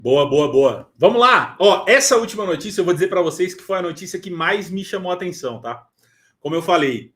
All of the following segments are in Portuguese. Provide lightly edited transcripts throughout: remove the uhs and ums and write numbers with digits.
Boa, boa, boa. Vamos lá. Ó, essa última notícia eu vou dizer para vocês que foi a notícia que mais me chamou a atenção, tá? Como eu falei,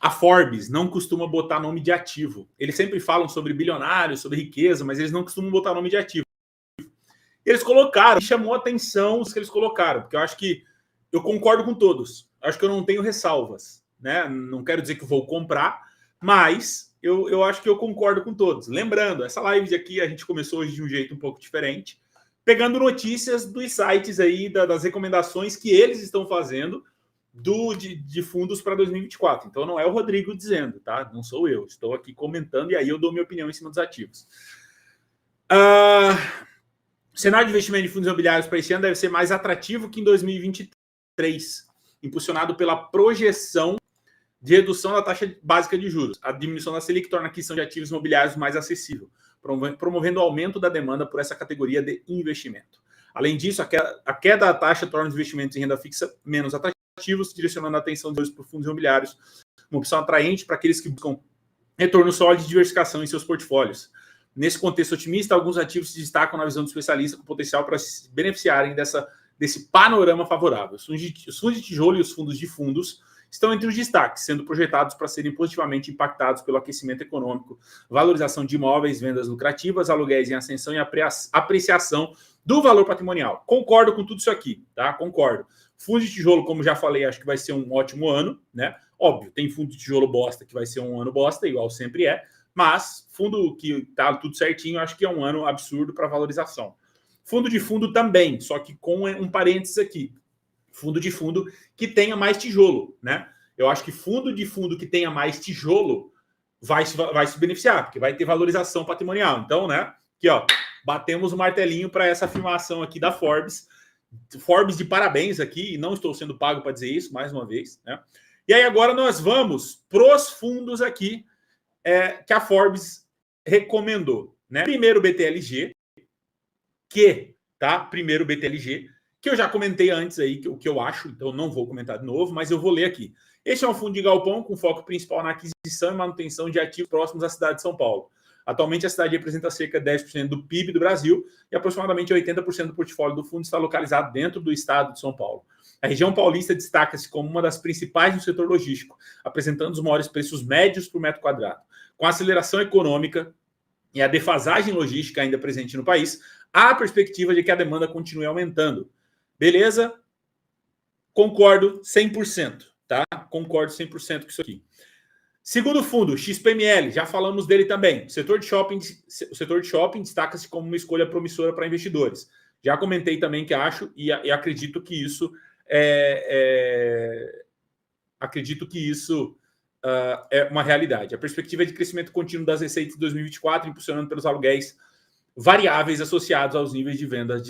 a Forbes não costuma botar nome de ativo. Eles sempre falam sobre bilionários, sobre riqueza, mas eles não costumam botar nome de ativo. Eles colocaram, chamou a atenção os que eles colocaram, porque eu acho que eu concordo com todos. Acho que eu não tenho ressalvas, né? Não quero dizer que eu vou comprar, mas eu acho que eu concordo com todos. Lembrando, essa live aqui a gente começou hoje de um jeito um pouco diferente, pegando notícias dos sites aí, das recomendações que eles estão fazendo de fundos para 2024. Então não é o Rodrigo dizendo, tá? Não sou eu. Estou aqui comentando e aí eu dou minha opinião em cima dos ativos. O cenário de investimento de fundos imobiliários para esse ano deve ser mais atrativo que em 2023, impulsionado pela projeção de redução da taxa básica de juros. A diminuição da Selic torna a aquisição de ativos imobiliários mais acessível, promovendo o aumento da demanda por essa categoria de investimento. Além disso, a queda da taxa torna os investimentos em renda fixa menos atrativos, direcionando a atenção dos para fundos imobiliários, uma opção atraente para aqueles que buscam retorno sólido e diversificação em seus portfólios. Nesse contexto otimista, alguns ativos se destacam na visão do especialista com potencial para se beneficiarem desse panorama favorável. Os fundos de tijolo e os fundos de fundos estão entre os destaques, sendo projetados para serem positivamente impactados pelo aquecimento econômico, valorização de imóveis, vendas lucrativas, aluguéis em ascensão e apreciação do valor patrimonial. Concordo com tudo isso aqui, tá? Concordo. Fundo de tijolo, como já falei, acho que vai ser um ótimo ano, né? Óbvio, tem fundo de tijolo bosta que vai ser um ano bosta, igual sempre é, mas fundo que tá tudo certinho, acho que é um ano absurdo para valorização. Fundo de fundo também, só que com um parênteses aqui. Fundo de fundo que tenha mais tijolo, né? Eu acho que fundo de fundo que tenha mais tijolo vai se beneficiar, porque vai ter valorização patrimonial. Então, né? Aqui, ó, batemos o martelinho para essa afirmação aqui da Forbes. Forbes de parabéns aqui, e não estou sendo pago para dizer isso, mais uma vez, né? E aí agora nós vamos pros fundos aqui que a Forbes recomendou, né? Primeiro BTLG, Primeiro BTLG, que eu já comentei antes aí, o que eu acho, então não vou comentar de novo, mas eu vou ler aqui. Este é um fundo de galpão com foco principal na aquisição e manutenção de ativos próximos à cidade de São Paulo. Atualmente, a cidade representa cerca de 10% do PIB do Brasil e aproximadamente 80% do portfólio do fundo está localizado dentro do estado de São Paulo. A região paulista destaca-se como uma das principais no setor logístico, apresentando os maiores preços médios por metro quadrado. Com a aceleração econômica e a defasagem logística ainda presente no país, há a perspectiva de que a demanda continue aumentando. Beleza? Concordo 100%, tá? Concordo 100% com isso aqui. Segundo fundo, XPML, já falamos dele também. O setor de shopping destaca-se como uma escolha promissora para investidores. Já comentei também que acho e acredito que isso é uma realidade. A perspectiva é de crescimento contínuo das receitas de 2024, impulsionando pelos aluguéis variáveis associados aos níveis de vendas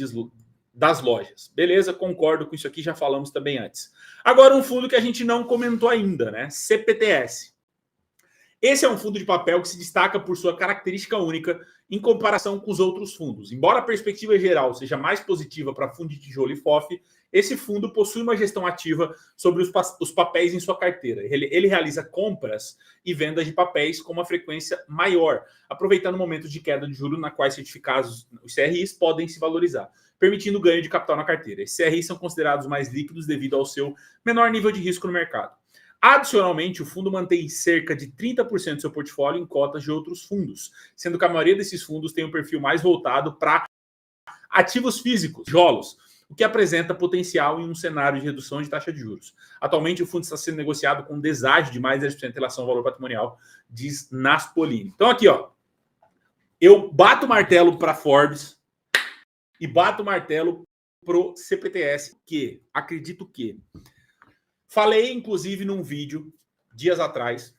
das lojas. Beleza? Concordo com isso aqui, já falamos também antes. Agora um fundo que a gente não comentou ainda, né? CPTS. Esse é um fundo de papel que se destaca por sua característica única em comparação com os outros fundos. Embora a perspectiva geral seja mais positiva para fundo de tijolo e FOF, esse fundo possui uma gestão ativa sobre os papéis em sua carteira. Ele realiza compras e vendas de papéis com uma frequência maior, aproveitando momentos de queda de juros na quais certificados, os CRIs, podem se valorizar, permitindo ganho de capital na carteira. Esses CRIs são considerados mais líquidos devido ao seu menor nível de risco no mercado. Adicionalmente, o fundo mantém cerca de 30% do seu portfólio em cotas de outros fundos, sendo que a maioria desses fundos tem um perfil mais voltado para ativos físicos, tijolos, o que apresenta potencial em um cenário de redução de taxa de juros. Atualmente, o fundo está sendo negociado com um deságio de mais de 10% em relação ao valor patrimonial, diz Naspolini. Então, aqui, ó, eu bato o martelo para a Forbes e bato o martelo para o CPTS, que acredito que falei, inclusive, num vídeo, dias atrás,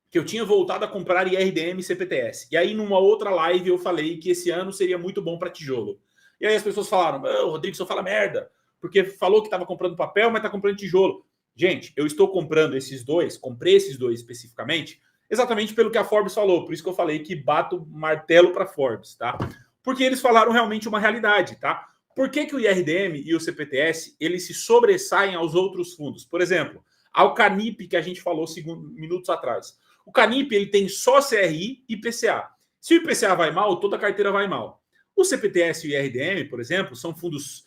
que eu tinha voltado a comprar IRDM e CPTS. E aí, numa outra live, eu falei que esse ano seria muito bom para tijolo. E aí as pessoas falaram, Rodrigo, só fala merda, porque falou que estava comprando papel, mas está comprando tijolo. Gente, eu estou comprando esses dois, comprei esses dois especificamente, exatamente pelo que a Forbes falou. Por isso que eu falei que bato martelo para a Forbes, tá? Porque eles falaram realmente uma realidade, tá? Por que o IRDM e o CPTS, eles se sobressaem aos outros fundos? Por exemplo, ao Canip, que a gente falou minutos atrás. O Canip, ele tem só CRI e IPCA. Se o IPCA vai mal, toda a carteira vai mal. O CPTS e o IRDM, por exemplo, são fundos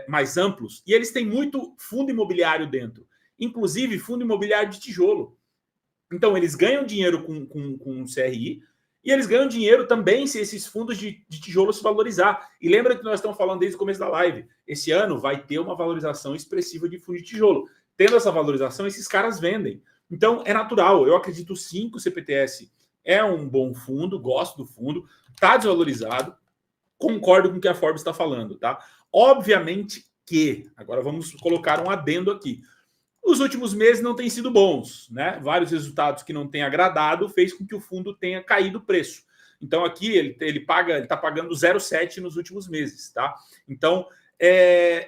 mais amplos e eles têm muito fundo imobiliário dentro, inclusive fundo imobiliário de tijolo. Então, eles ganham dinheiro com o CRI e eles ganham dinheiro também se esses fundos de tijolo se valorizar. E lembra que nós estamos falando desde o começo da live. Esse ano vai ter uma valorização expressiva de fundo de tijolo. Tendo essa valorização, esses caras vendem. Então, é natural. Eu acredito sim que o CPTS é um bom fundo, gosto do fundo, está desvalorizado, concordo com o que a Forbes está falando, tá? Obviamente que, agora vamos colocar um adendo aqui. Os últimos meses não têm sido bons, né? Vários resultados que não têm agradado fez com que o fundo tenha caído o preço. Então aqui ele está pagando 0,7 nos últimos meses, tá? Então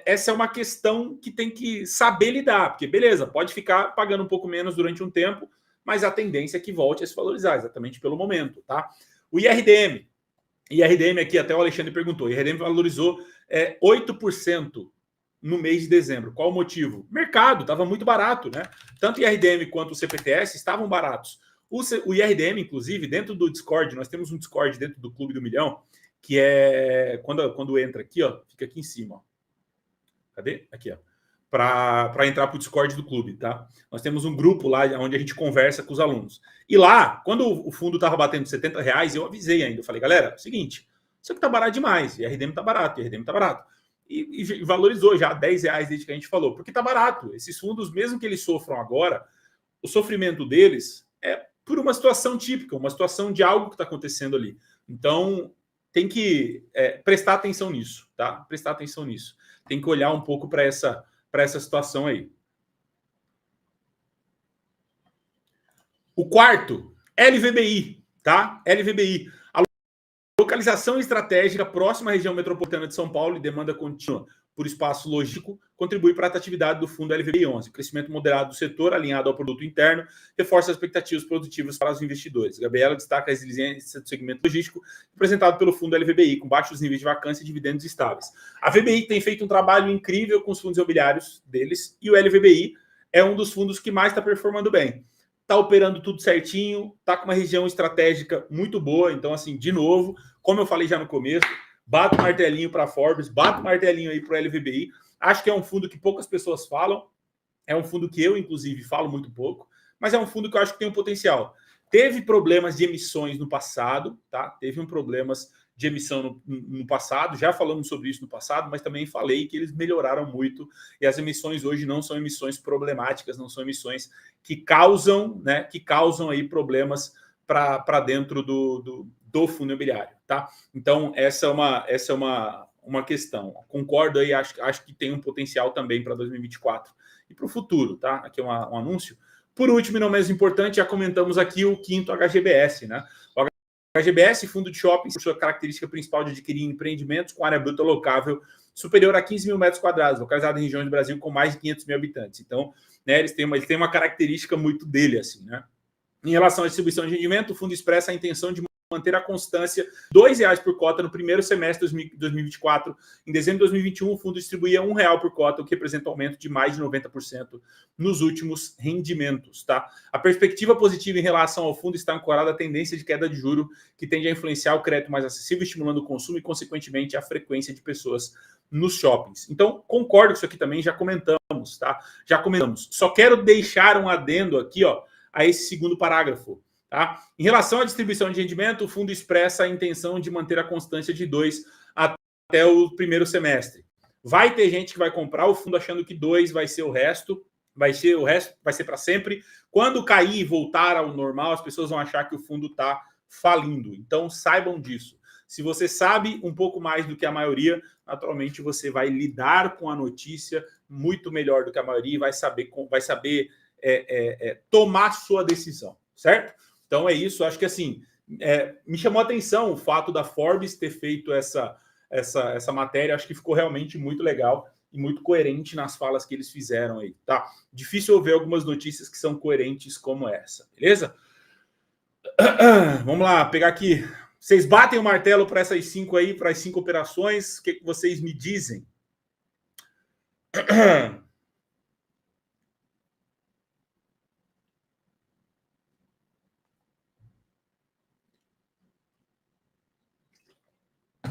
essa é uma questão que tem que saber lidar, porque beleza, pode ficar pagando um pouco menos durante um tempo, mas a tendência é que volte a se valorizar, exatamente pelo momento, tá? O IRDM aqui, até o Alexandre perguntou, o IRDM valorizou 8% no mês de dezembro. Qual o motivo? Mercado, estava muito barato, né? Tanto o IRDM quanto o CPTS estavam baratos. O IRDM, inclusive, dentro do Discord, nós temos um Discord dentro do Clube do Milhão, que é quando entra aqui, ó, fica aqui em cima, ó. Cadê? Aqui, ó. Para entrar para o Discord do clube, tá? Nós temos um grupo lá onde a gente conversa com os alunos. E lá, quando o fundo estava batendo R$70, eu avisei ainda. Eu falei, galera, é o seguinte, isso aqui tá barato demais. IRDM tá barato, IRDM tá barato. E valorizou já R$10 desde que a gente falou, porque tá barato. Esses fundos, mesmo que eles sofram agora, o sofrimento deles é por uma situação típica, uma situação de algo que está acontecendo ali. Então, tem que prestar atenção nisso, tá? Prestar atenção nisso. Tem que olhar um pouco para essa situação aí. O quarto, LVBI, tá? LVBI. A localização estratégica próxima à região metropolitana de São Paulo e demanda contínua por espaço logístico contribui para a atratividade do fundo LVBI 11. O crescimento moderado do setor, alinhado ao produto interno, reforça as expectativas produtivas para os investidores. Gabriela destaca a resiliência do segmento logístico representado pelo fundo LVBI, com baixos níveis de vacância e dividendos estáveis. A VBI tem feito um trabalho incrível com os fundos imobiliários deles e o LVBI é um dos fundos que mais está performando bem. Está operando tudo certinho, está com uma região estratégica muito boa. Então, assim, de novo, como eu falei já no começo, bato o martelinho para a Forbes, bato o martelinho aí para o LVBI. Acho que é um fundo que poucas pessoas falam, é um fundo que eu, inclusive, falo muito pouco, mas é um fundo que eu acho que tem um potencial. Teve problemas de emissões no passado, tá? Teve problemas de emissão no passado, já falamos sobre isso no passado, mas também falei que eles melhoraram muito e as emissões hoje não são emissões problemáticas, não são emissões que causam aí problemas para dentro do fundo imobiliário, tá? Então, essa é uma questão. Concordo aí, acho que tem um potencial também para 2024 e para o futuro, tá? Aqui é um anúncio. Por último, e não menos importante, já comentamos aqui o quinto HGBS, né? O HGBS, fundo de shopping, por sua característica principal de adquirir empreendimentos com área bruta locável superior a 15 mil metros quadrados, localizado em regiões do Brasil com mais de 500 mil habitantes. Então, né, eles têm uma característica muito dele, assim, né? Em relação à distribuição de rendimento, o fundo expressa a intenção de manter a constância R$2 por cota no primeiro semestre de 2024. Em dezembro de 2021, o fundo distribuía R$1 por cota, o que representa um aumento de mais de 90% nos últimos rendimentos. Tá? A perspectiva positiva em relação ao fundo está ancorada à tendência de queda de juro, que tende a influenciar o crédito mais acessível, estimulando o consumo e, consequentemente, a frequência de pessoas nos shoppings. Então, concordo com isso aqui também, já comentamos, tá? Já comentamos. Só quero deixar um adendo aqui, ó, a esse segundo parágrafo. Tá? Em relação à distribuição de rendimento, o fundo expressa a intenção de manter a constância de 2 até o primeiro semestre. Vai ter gente que vai comprar o fundo achando que 2 vai ser o resto, vai ser para sempre. Quando cair e voltar ao normal, as pessoas vão achar que o fundo está falindo. Então, saibam disso. Se você sabe um pouco mais do que a maioria, naturalmente você vai lidar com a notícia muito melhor do que a maioria e vai saber tomar sua decisão, certo? Então é isso, acho que assim, me chamou a atenção o fato da Forbes ter feito essa matéria, acho que ficou realmente muito legal e muito coerente nas falas que eles fizeram aí, tá? Difícil eu ver algumas notícias que são coerentes como essa, beleza? Vamos lá, pegar aqui. Vocês batem o martelo para essas 5 aí, para as 5 operações, o que vocês me dizem?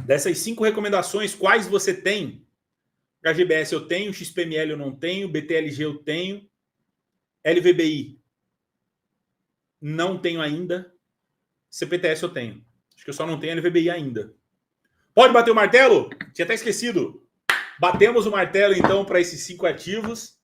Dessas 5 recomendações, quais você tem? HGBS eu tenho, XPML eu não tenho, BTLG eu tenho, LVBI não tenho ainda, CPTS eu tenho. Acho que eu só não tenho LVBI ainda. Pode bater o martelo? Tinha até esquecido. Batemos o martelo, então, para esses 5 ativos.